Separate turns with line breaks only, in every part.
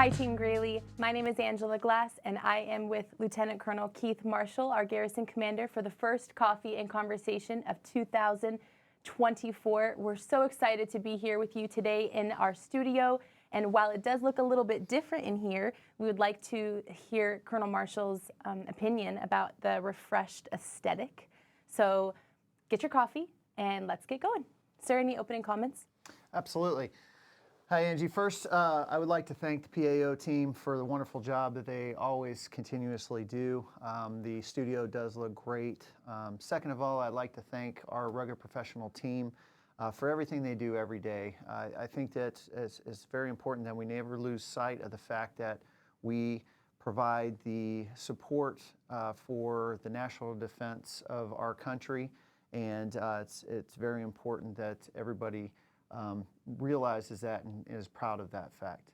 Hi, Team Greeley. My name is Angela Glass, and I am with Lieutenant Colonel Keith Marshall, our Garrison Commander, for the first Coffee and Conversation of 2024. We're so excited to be here with you today in our studio, and while it does look a little bit different in here, we would like to hear Colonel Marshall's opinion about the refreshed aesthetic. So get your coffee, and let's get going. Sir, any opening comments?
Absolutely. Hi, Angie. First, I would like to thank the PAO team for the wonderful job that they always continuously do. The studio does look great. Second of all, I'd like to thank our rugged professional team for everything they do every day. I think that it's very important that we never lose sight of the fact that we provide the support for the national defense of our country, and it's very important that everybody realizes that and is proud of that fact.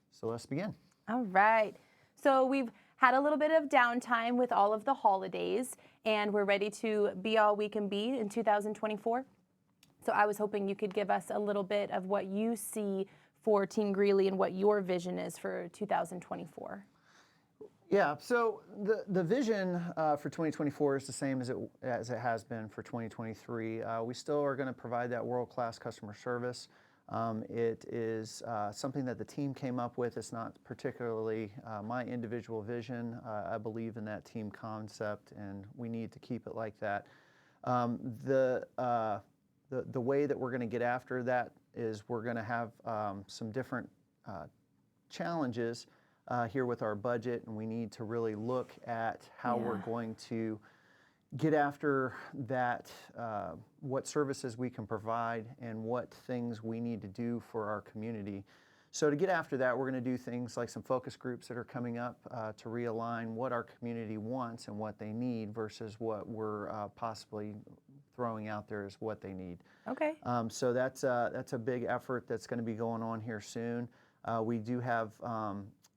So let's begin.
All right. So we've had a little bit of downtime with all of the holidays, and we're ready to be all we can be in 2024. So I was hoping you could give us a little bit of what you see for Team Greeley and what your vision is for 2024.
Yeah, so the vision for 2024 is the same as it has been for 2023. We still are going to provide that world-class customer service. It is something that the team came up with. It's not particularly my individual vision. I believe in that team concept, and we need to keep it like that. The way that we're going to get after that is we're going to have some different challenges here with our budget, and we need to really look at how we're going to get after that, what services we can provide and what things we need to do for our community. So to get after that, we're going to do things like some focus groups that are coming up to realign what our community wants and what they need versus what we're possibly throwing out there as what they need.
Okay.
So that's a big effort that's going to be going on here soon. We do have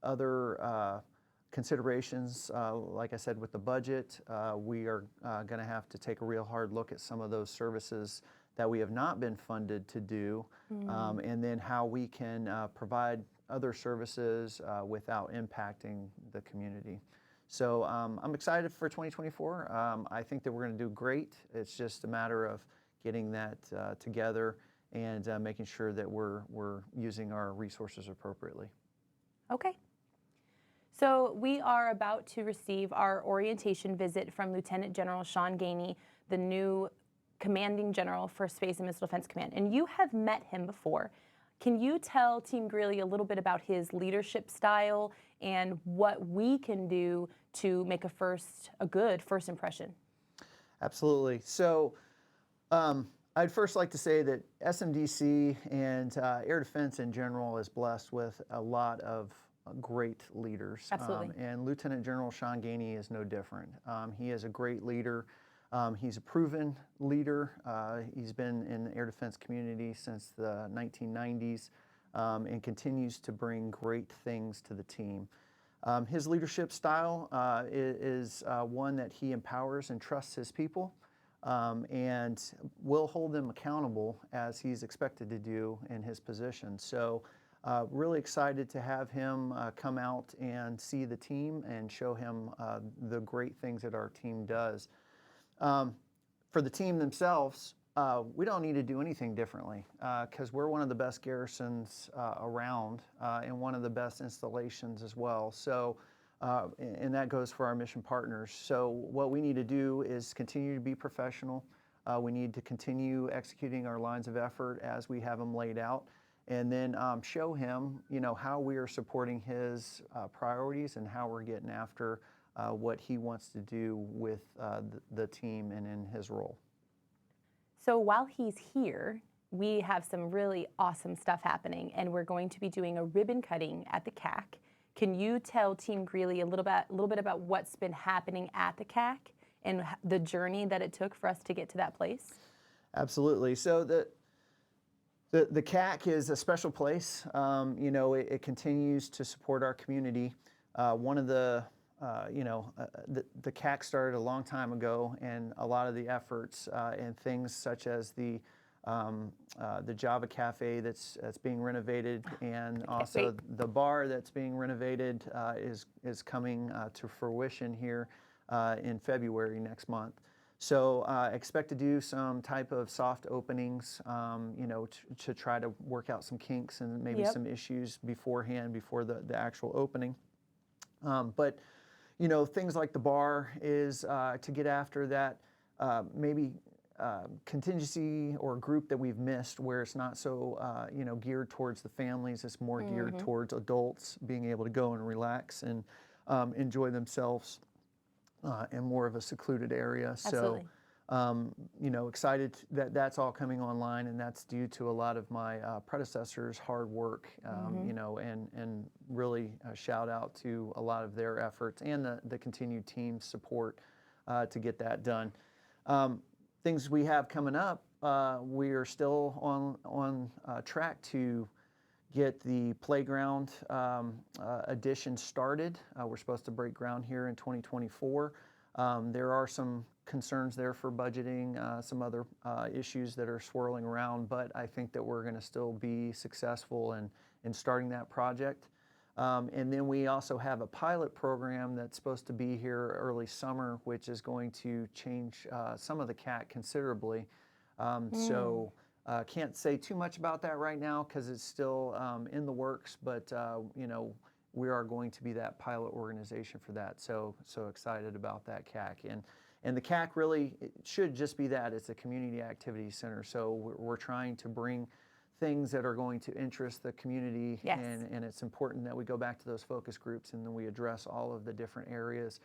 other considerations, like I said, with the budget. We are going to have to take a real hard look at some of those services that we have not been funded to do, and then how we can provide other services without impacting the community. So I'm excited for 2024. I think that we're going to do great. It's just a matter of getting that together and making sure that we're using our resources appropriately.
Okay. So we are about to receive our orientation visit from Lieutenant General Sean Gainey, the new Commanding General for Space and Missile Defense Command. And you have met him before. Can you tell Team Greeley a little bit about his leadership style and what we can do to make a good first impression?
Absolutely. So I'd first like to say that SMDC and air defense in general is blessed with a lot of great leaders.
Absolutely.
And Lieutenant General Sean Gainey is no different. He is a great leader. He's a proven leader. He's been in the air defense community since the 1990s and continues to bring great things to the team. His leadership style is one that he empowers and trusts his people and will hold them accountable as he's expected to do in his position. So really excited to have him come out and see the team and show him the great things that our team does. For the team themselves, we don't need to do anything differently because we're one of the best garrisons around and one of the best installations as well. So, and that goes for our mission partners. So what we need to do is continue to be professional. We need to continue executing our lines of effort as we have them laid out, and then show him, how we are supporting his priorities and how we're getting after what he wants to do with the team and in his role.
So while he's here, we have some really awesome stuff happening, and we're going to be doing a ribbon cutting at the CAC. Can you tell Team Greeley a little bit about what's been happening at the CAC and the journey that it took for us to get to that place? Absolutely.
So the CAC is a special place. It continues to support our community. One of the CAC started a long time ago, and a lot of the efforts and things such as the the Java Cafe that's being renovated, and
Can't
also
wait.
the bar that's being renovated is coming to fruition here in February next month. So expect to do some type of soft openings, you know, to try to work out some kinks and maybe
Yep.
some issues beforehand, before the actual opening. But you know, things like the bar is to get after that maybe contingency or group that we've missed, where it's not so you know, geared towards the families. It's more geared towards adults being able to go and relax and enjoy themselves in more of a secluded area.
Absolutely.
So, you know, excited that that's all coming online, and that's due to a lot of my predecessors' hard work, you know, and really a shout out to a lot of their efforts and the continued team support to get that done. Things we have coming up, we are still on track to get the playground addition started. We're supposed to break ground here in 2024. There are some concerns there for budgeting, some other issues that are swirling around, but I think that we're going to still be successful in starting that project. And then we also have a pilot program that's supposed to be here early summer, which is going to change some of the CAC considerably. So can't say too much about that right now because it's still in the works, but you know, we are going to be that pilot organization for that. So excited about that CAC. And the CAC really, it should just be that. It's a community activity center. So we're trying to bring things that are going to interest the community.
Yes.
And it's important that we go back to those focus groups and then we address all of the different areas,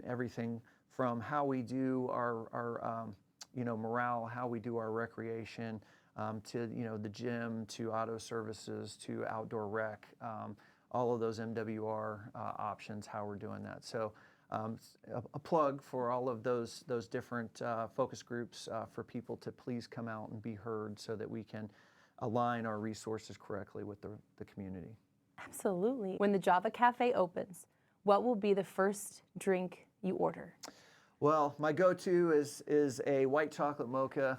everything from how we do our you know, morale, how we do our recreation, to, you know, the gym, to auto services, to outdoor rec, all of those MWR options, how we're doing that. So a plug for all of those different focus groups for people to please come out and be heard so that we can align our resources correctly with the community.
Absolutely. When the Java Cafe opens, what will be the first drink you order?
Well, my go-to is a white chocolate mocha.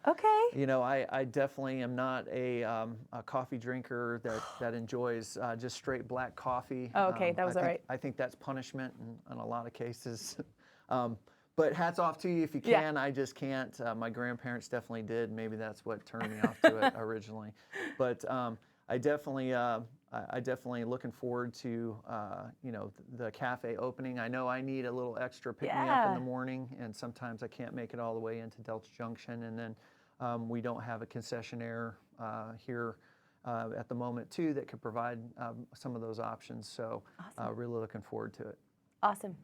Okay.
You know, I definitely am not a coffee drinker that enjoys just straight black coffee.
Oh, okay, that was all right.
I think that's punishment in a lot of cases. But hats off to you if you
Yeah.
can. I just can't. My grandparents definitely did. Maybe that's what turned me off to it originally. But I definitely looking forward to you know, the cafe opening. I know I need a little extra pick me up in the morning, and sometimes I can't make it all the way into Delta Junction, and then we don't have a concessionaire here at the moment too that could provide some of those options. So
Awesome.
really looking forward to it.
Awesome.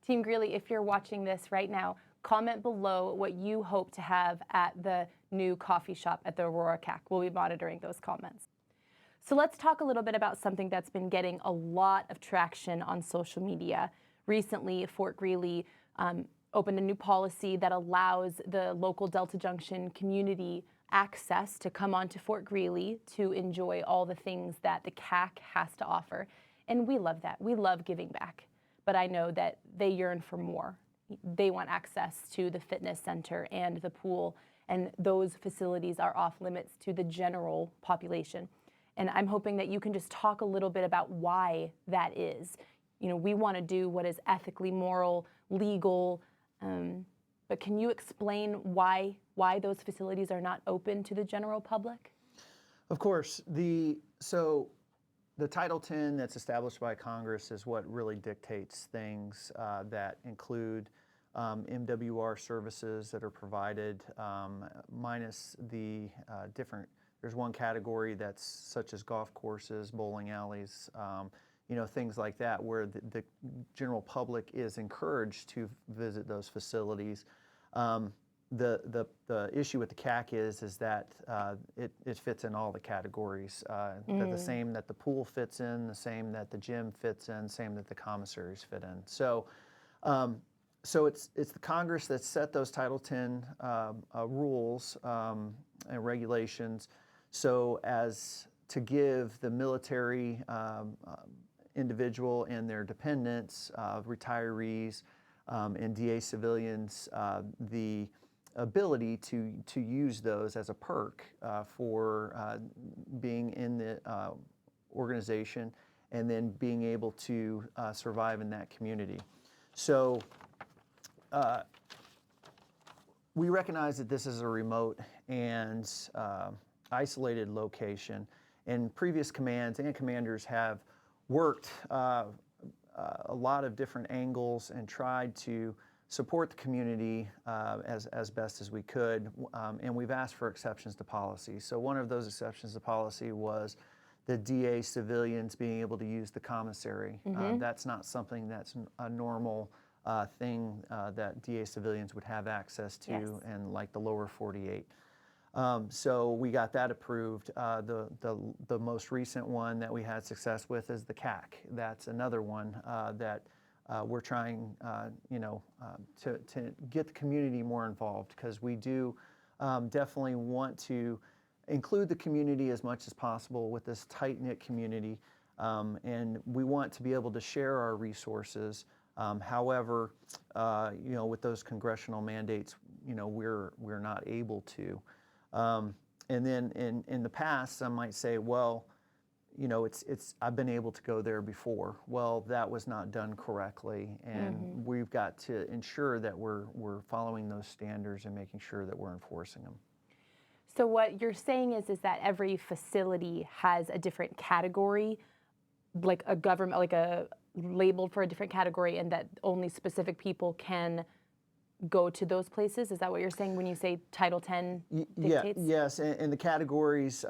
Team Greeley, if you're watching this right now, comment below what you hope to have at the new coffee shop at the Aurora CAC. We'll be monitoring those comments. So let's talk a little bit about something that's been getting a lot of traction on social media. Recently, Fort Greeley opened a new policy that allows the local Delta Junction community access to come onto Fort Greeley to enjoy all the things that the CAC has to offer. And we love that. We love giving back. But I know that they yearn for more. They want access to the fitness center and the pool, and those facilities are off limits to the general population. And I'm hoping that you can just talk a little bit about why that is. You know, we want to do what is ethically, moral, legal, but can you explain why those facilities are not open to the general public?
Of course. So the Title X that's established by Congress is what really dictates things that include MWR services that are provided, minus the different. There's one category that's such as golf courses, bowling alleys, you know, things like that, where the general public is encouraged to visit those facilities. The issue with the CAC is that it fits in all the categories. The same that the pool fits in, the same that the gym fits in, same that the commissaries fit in. So it's the Congress that set those Title X rules and regulations, so as to give the military individual and their dependents, retirees, and DA civilians the ability to use those as a perk for being in the organization and then being able to survive in that community. So we recognize that this is a remote and isolated location, and previous commands and commanders have worked a lot of different angles and tried to support the community as best as we could, and we've asked for exceptions to policy. So one of those exceptions to policy was the DA civilians being able to use the commissary. That's not something that's a normal thing that DA civilians would have access to in like the lower 48. So we got that approved. The most recent one that we had success with is the CAC. That's another one that we're trying, to get the community more involved, because we do definitely want to include the community as much as possible with this tight-knit community, and we want to be able to share our resources. However, with those congressional mandates, we're not able to. And then in the past, some might say, well, I've been able to go there before. Well, that was not done correctly, and we've got to ensure that we're following those standards and making sure that we're enforcing them.
So what you're saying is that every facility has a different category, like a government, like a labeled for a different category, and that only specific people can go to those places? Is that what you're saying when you say Title 10 dictates?
Yes, and the categories,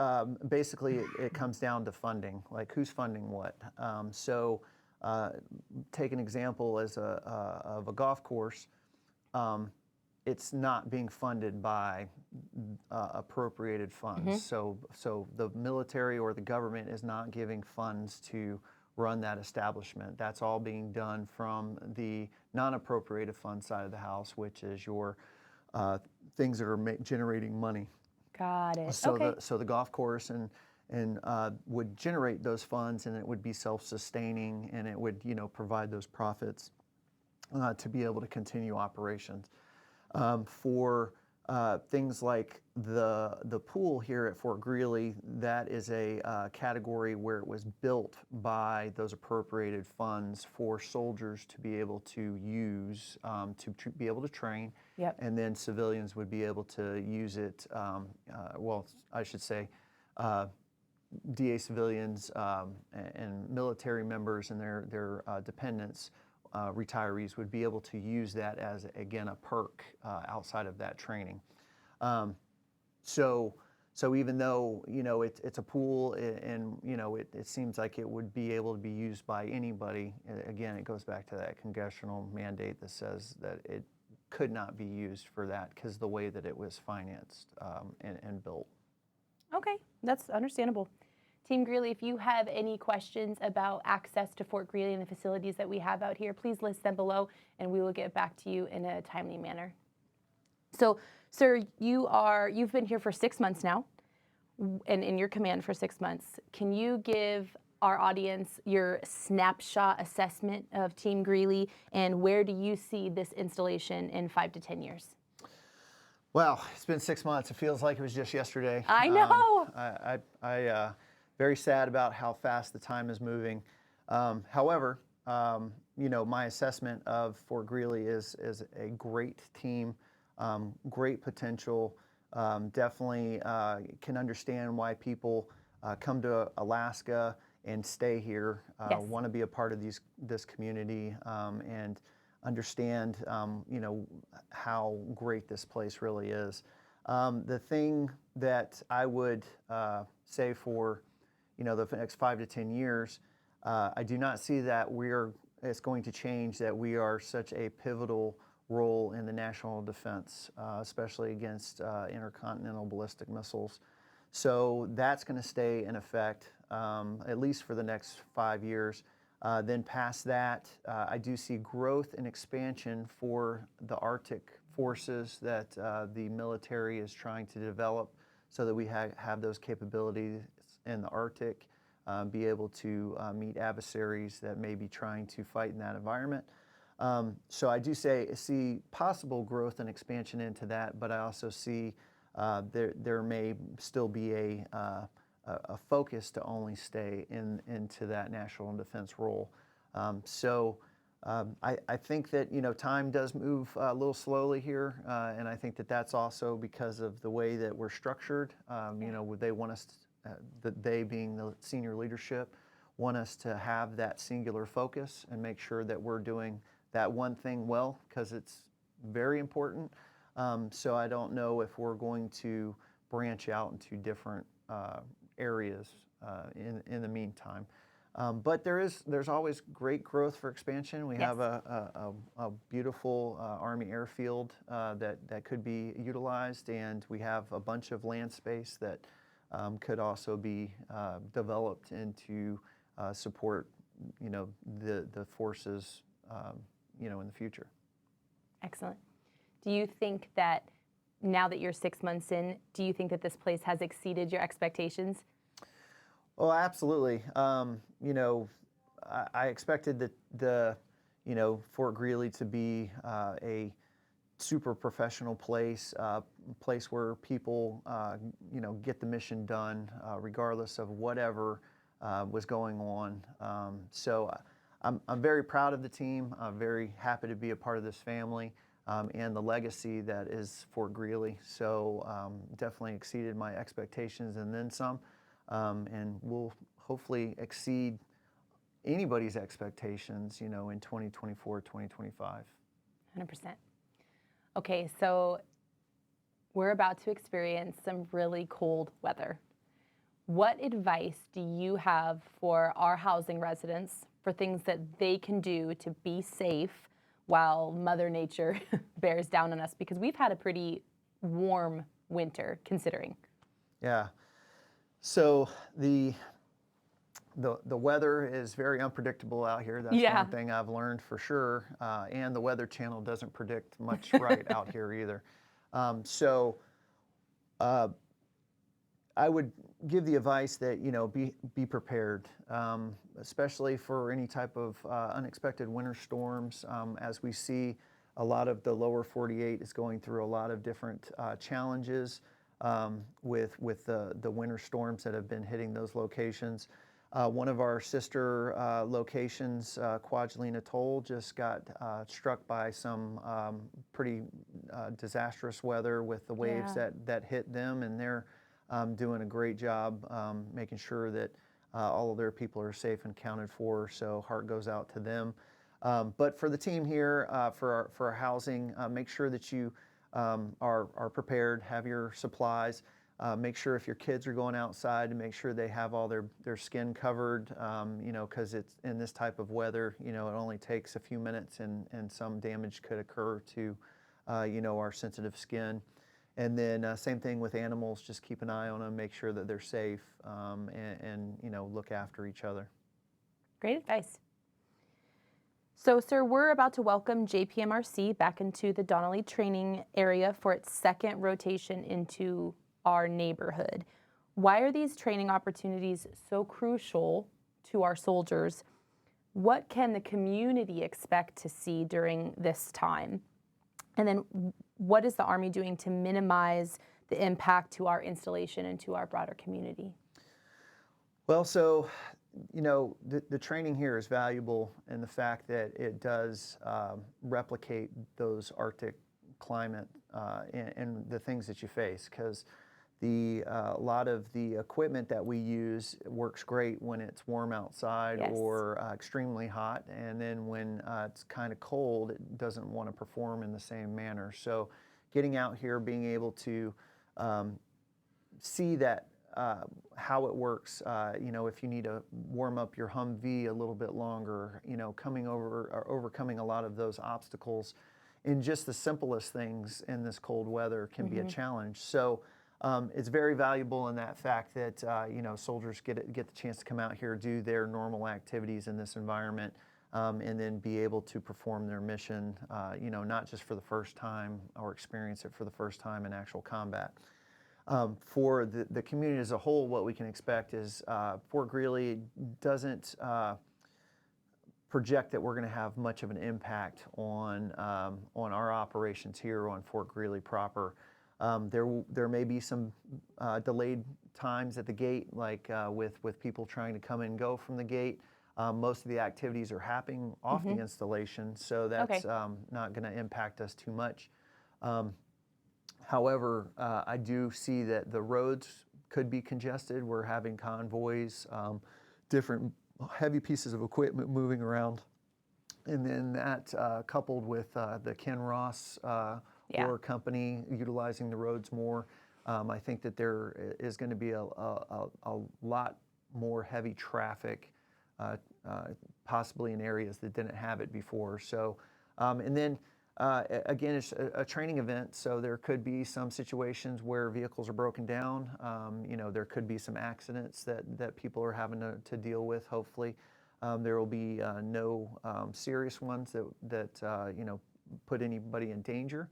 basically it comes down to funding, like who's funding what. So take an example of a golf course. It's not being funded by appropriated funds. So the military or the government is not giving funds to run that establishment. That's all being done from the non-appropriated fund side of the house, which is your things that are generating money.
Got it.
So
okay.
the golf course and would generate those funds, and it would be self-sustaining, and it would provide those profits to be able to continue operations. For things like the pool here at Fort Greeley, that is a category where it was built by those appropriated funds for soldiers to be able to use, to be able to train, and then civilians would be able to use it, well, I should say, DA civilians and military members and their dependents, retirees, would be able to use that as, again, a perk outside of that training. So even though it's a pool and it seems like it would be able to be used by anybody, again, it goes back to that congressional mandate that says that it could not be used for that because of the way that it was financed and built.
Okay, that's understandable. Team Greeley, if you have any questions about access to Fort Greeley and the facilities that we have out here, please list them below and we will get back to you in a timely manner. So, sir, you've been here for 6 months now, and in your command for 6 months. Can you give our audience your snapshot assessment of Team Greeley, and where do you see this installation in 5 to 10 years?
Well, it's been 6 months. It feels like it was just yesterday.
I know.
I very sad about how fast the time is moving. However, my assessment of Fort Greeley is a great team, great potential. Definitely can understand why people come to Alaska and stay here, want to be a part of this community, and understand how great this place really is. The thing that I would say for the next 5 to 10 years, I do not see that it's going to change, that we are such a pivotal role in the national defense, especially against intercontinental ballistic missiles. So that's going to stay in effect at least for the next 5 years. Then past that, I do see growth and expansion for the Arctic forces that the military is trying to develop, so that we have those capabilities in the Arctic, be able to meet adversaries that may be trying to fight in that environment. So I do see possible growth and expansion into that, but I also see there may still be a focus to only stay into that national defense role. I think that time does move a little slowly here, and I think that that's also because of the way that we're structured. They want us, they being the senior leadership, want us to have that singular focus and make sure that we're doing that one thing well, because it's very important. So I don't know if we're going to branch out into different areas in the meantime. But there's always great growth for expansion. We have a beautiful Army airfield that could be utilized, and we have a bunch of land space that could also be developed into support, the forces, in the future.
Excellent. Do you think that now that you're 6 months in, do you think that this place has exceeded your expectations?
Oh, absolutely. I expected the Fort Greely to be a super professional place, place where people, get the mission done, regardless of whatever was going on. So I'm very proud of the team. I'm very happy to be a part of this family and the legacy that is Fort Greely. So definitely exceeded my expectations and then some. And we'll hopefully exceed anybody's expectations, in 2024, 2025.
100%. Okay, so we're about to experience some really cold weather. What advice do you have for our housing residents for things that they can do to be safe while Mother Nature bears down on us? Because we've had a pretty warm winter, considering.
Yeah. So the weather is very unpredictable out here. That's one thing I've learned for sure. And the Weather Channel doesn't predict much right out here either. I would give the advice that be prepared, especially for any type of unexpected winter storms. As we see, a lot of the lower 48 is going through a lot of different challenges with the winter storms that have been hitting those locations. One of our sister locations, Kwajalein Atoll, just got struck by some pretty disastrous weather with the waves that hit them, and they're doing a great job making sure that all of their people are safe and accounted for, so heart goes out to them. But for the team here, for our housing, make sure that you are prepared, have your supplies. Make sure if your kids are going outside to make sure they have all their skin covered, because it's in this type of weather, it only takes a few minutes and some damage could occur to, our sensitive skin. And then same thing with animals, just keep an eye on them, make sure that they're safe, and look after each other.
Great advice. So, sir, we're about to welcome JPMRC back into the Donnelly training area for its second rotation into our neighborhood. Why are these training opportunities so crucial to our soldiers? What can the community expect to see during this time? And then what is the Army doing to minimize the impact to our installation and to our broader community?
Well, so, the training here is valuable in the fact that it does replicate those Arctic climate and the things that you face, because a lot of the equipment that we use works great when it's warm outside or extremely hot, and then when it's kind of cold, it doesn't want to perform in the same manner. So getting out here, being able to see that how it works, if you need to warm up your Humvee a little bit longer, coming over or overcoming a lot of those obstacles in just the simplest things in this cold weather can be a challenge. So it's very valuable in that fact that soldiers get the chance to come out here, do their normal activities in this environment, and then be able to perform their mission, not just for the first time or experience it for the first time in actual combat. For the community as a whole, what we can expect is Fort Greely doesn't project that we're going to have much of an impact on our operations here on Fort Greely proper. There may be some delayed times at the gate, like with people trying to come and go from the gate. Most of the activities are happening off the installation, so that's not going to impact us too much. However, I do see that the roads could be congested. We're having convoys, different heavy pieces of equipment moving around. And then that coupled with the Ken Ross Aurora Company utilizing the roads more, I think that there is going to be a lot more heavy traffic, possibly in areas that didn't have it before. So, and then again, it's a training event, so there could be some situations where vehicles are broken down. You know, there could be some accidents that people are having to deal with, hopefully. There will be no serious ones that you know, put anybody in danger.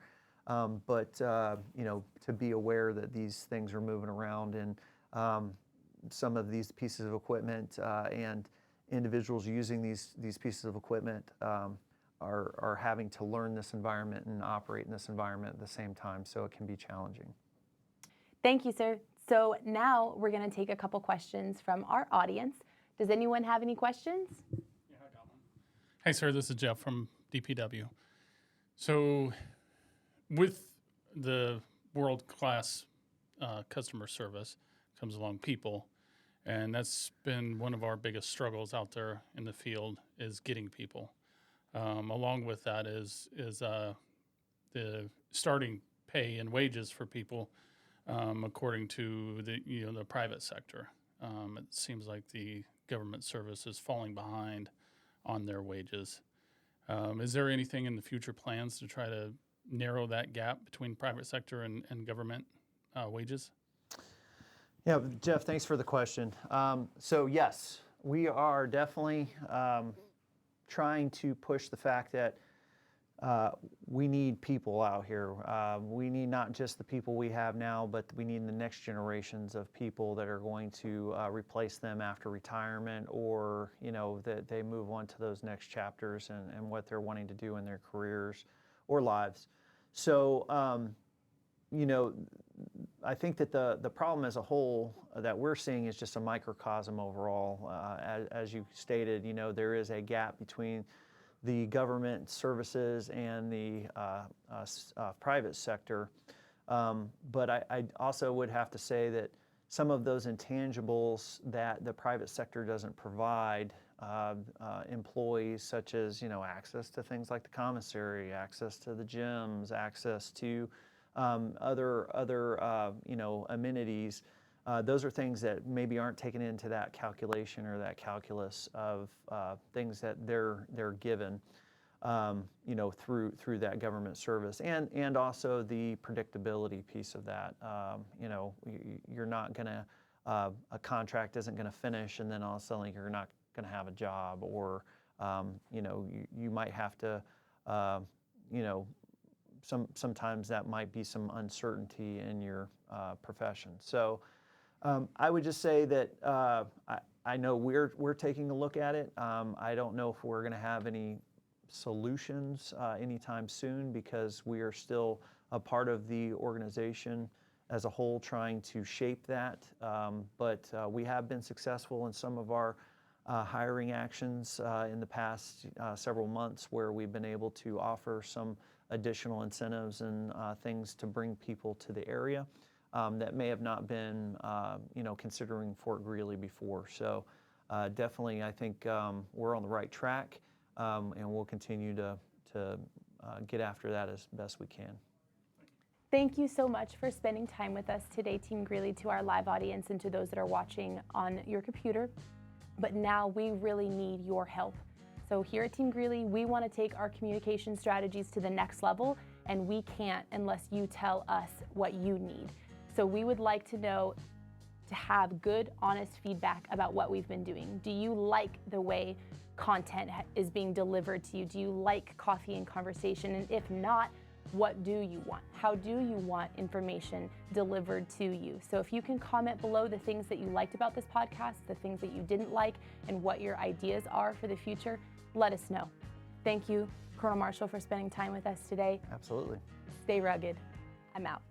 But you know, to be aware that these things are moving around, and some of these pieces of equipment and individuals using these pieces of equipment are having to learn this environment and operate in this environment at the same time, so it can be challenging.
Thank you, sir. So now we're going to take a couple questions from our audience. Does anyone have any questions?
Yeah, I got one. Hey, sir, this is Jeff from DPW. So with the world-class customer service comes along people, and that's been one of our biggest struggles out there in the field, is getting people. Along with that is the starting pay and wages for people, according to the private sector. It seems like the government service is falling behind on their wages. Is there anything in the future plans to try to narrow that gap between private sector and government wages?
Yeah, Jeff, thanks for the question. So yes, we are definitely trying to push the fact that we need people out here. We need not just the people we have now, but we need the next generations of people that are going to replace them after retirement, or you know, that they move on to those next chapters and what they're wanting to do in their careers or lives. So you know, I think that the problem as a whole that we're seeing is just a microcosm overall. As you stated, you know, there is a gap between the government services and the private sector. But I also would have to say that some of those intangibles that the private sector doesn't provide employees, such as, you know, access to things like the commissary, access to the gyms, access to other you know, amenities. Those are things that maybe aren't taken into that calculation or that calculus of things that they're given, you know, through that government service, and also the predictability piece of that. You know, you're not gonna a contract isn't gonna finish and then all of a sudden you're not gonna have a job, or you know, you might have to you know, sometimes that might be some uncertainty in your profession. So I would just say that I know we're taking a look at it. I don't know if we're going to have any solutions anytime soon, because we are still a part of the organization as a whole trying to shape that. But we have been successful in some of our hiring actions in the past several months, where we've been able to offer some additional incentives and things to bring people to the area that may have not been, you know, considering Fort Greely before. So definitely, I think we're on the right track, and we'll continue to get after that as best we can.
Thank you so much for spending time with us today, Team Greely, to our live audience and to those that are watching on your computer. But now we really need your help. So here at Team Greely, we want to take our communication strategies to the next level, and we can't unless you tell us what you need. So we would like to know, to have good, honest feedback about what we've been doing. Do you like the way content is being delivered to you? Do you like coffee and conversation? And if not, what do you want? How do you want information delivered to you? So if you can comment below the things that you liked about this podcast, the things that you didn't like, and what your ideas are for the future, let us know. Thank you, Colonel Marshall, for spending time with us today.
Absolutely.
Stay rugged. I'm out.